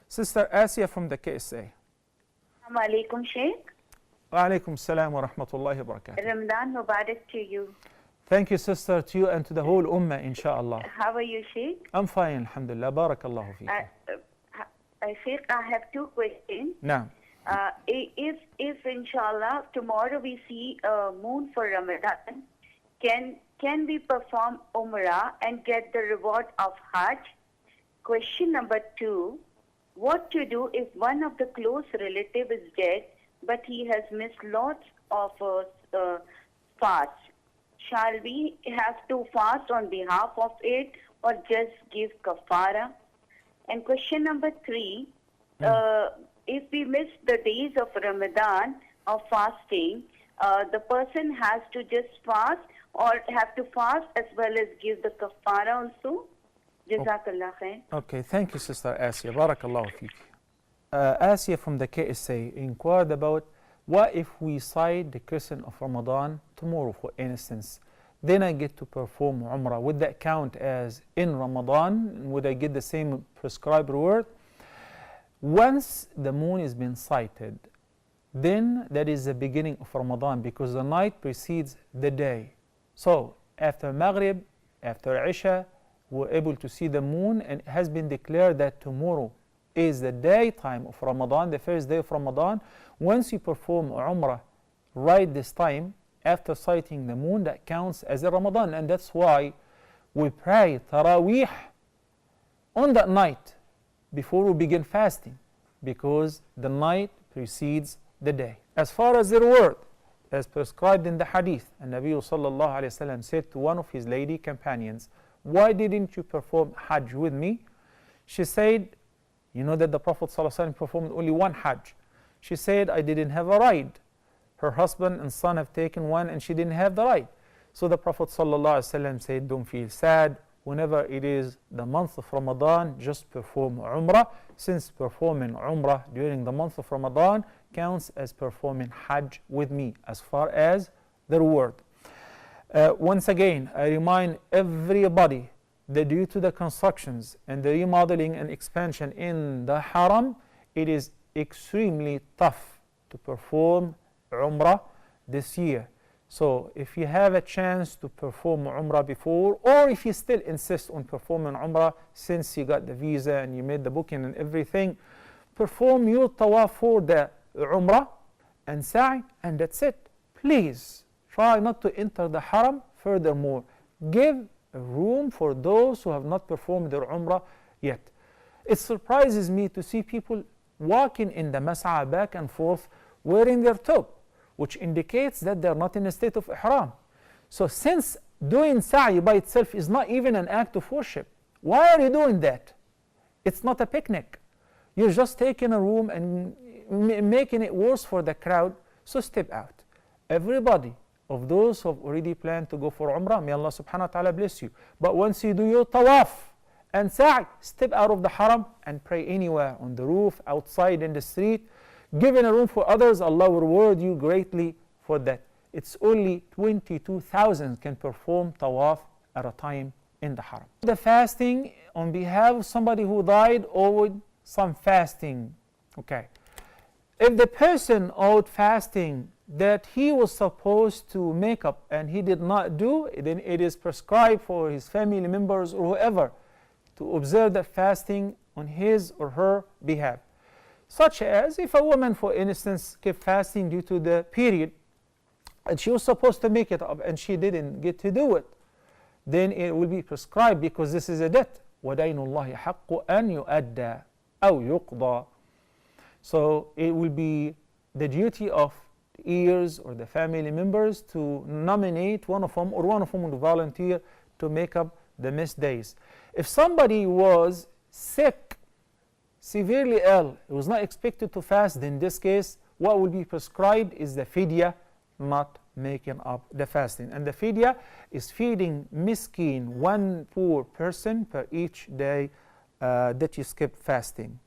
Sister Asia from the KSA. Assalamu alaikum, Sheikh. Wa alaikum salam wa rahmatullahi wa barakatuh. Ramadan Mubarak to you. Thank you, sister, to you and to the whole ummah, inshallah. How are you, Sheikh? I'm fine, alhamdulillah. Barakallahu feekum. Sheikh, I have two questions. Naam. If inshallah tomorrow we see a moon for Ramadan, can we perform Umrah and get the reward of Hajj? Question number 2, what to do if one of the close relative is dead but he has missed lots of fasts? Shall we have to fast on behalf of it or just give kafara? And question number 3, if we miss the days of Ramadan of fasting, the person has to just fast or have to fast as well as give the kafara also? Jazakallah khair. Okay, thank you, Sister Asia. Barakallahu feek. Asia from the KSA inquired about what if we cite the crescent of Ramadan tomorrow, for instance. Then I get to perform Umrah. Would that count as in Ramadan? Would I get the same prescribed reward? Once the moon has been sighted, then that is the beginning of Ramadan because the night precedes the day. So after Maghrib, after Isha, we're able to see the moon, and it has been declared that tomorrow is the daytime of Ramadan, the first day of Ramadan. Once you perform Umrah right this time, after sighting the moon, that counts as a Ramadan. And that's why we pray Taraweeh on that night before we begin fasting, because the night precedes the day. As far as the reward, as prescribed in the hadith, and Nabi sallallahu alayhi wa sallam said to one of his lady companions, why didn't you perform Hajj with me? She said, you know that the Prophet sallallahu alayhi wa sallam performed only one Hajj. She said, I didn't have a ride. Her husband and son have taken one and she didn't have the ride. So the Prophet sallallahu alayhi wa sallam said, don't feel sad. Whenever it is the month of Ramadan, just perform Umrah, since performing Umrah during the month of Ramadan counts as performing Hajj with me as far as the reward. Once again, I remind everybody that due to the constructions and the remodeling and expansion in the Haram, it is extremely tough to perform Umrah this year. So if you have a chance to perform Umrah before, or if you still insist on performing Umrah since you got the visa and you made the booking and everything, perform your tawaf for the Umrah and Sa'i, and that's it. Please try not to enter the Haram. Furthermore, give room for those who have not performed their Umrah yet. It surprises me to see people walking in the Mas'a back and forth wearing their tob, which indicates that they're not in a state of ihram. So since doing sa'i by itself is not even an act of worship, why are you doing that? It's not a picnic. You're just taking a room and making it worse for the crowd, so step out. Everybody of those who have already planned to go for Umrah, may Allah subhanahu wa ta'ala bless you. But once you do your tawaf and sa'i, step out of the Haram and pray anywhere, on the roof, outside, in the street. Giving a room for others, Allah will reward you greatly for that. It's only 22,000 can perform tawaf at a time in the Haram. The fasting on behalf of somebody who died owed some fasting. Okay. If the person owed fasting that he was supposed to make up and he did not do, then it is prescribed for his family members or whoever to observe that fasting on his or her behalf. Such as if a woman, for instance, kept fasting due to the period and she was supposed to make it up and she didn't get to do it, then it will be prescribed because this is a debt. وَدَيْنُ اللَّهِ حَقُّ أَنْ يُؤَدَّى أَوْ يُقْضَى. So it will be the duty of the heirs or the family members to nominate one of them, or one of them will volunteer to make up the missed days. If somebody was sick, severely ill, he was not expected to fast, in this case, what will be prescribed is the fidya, not making up the fasting. And the fidya is feeding miskin, one poor person per each day that you skip fasting.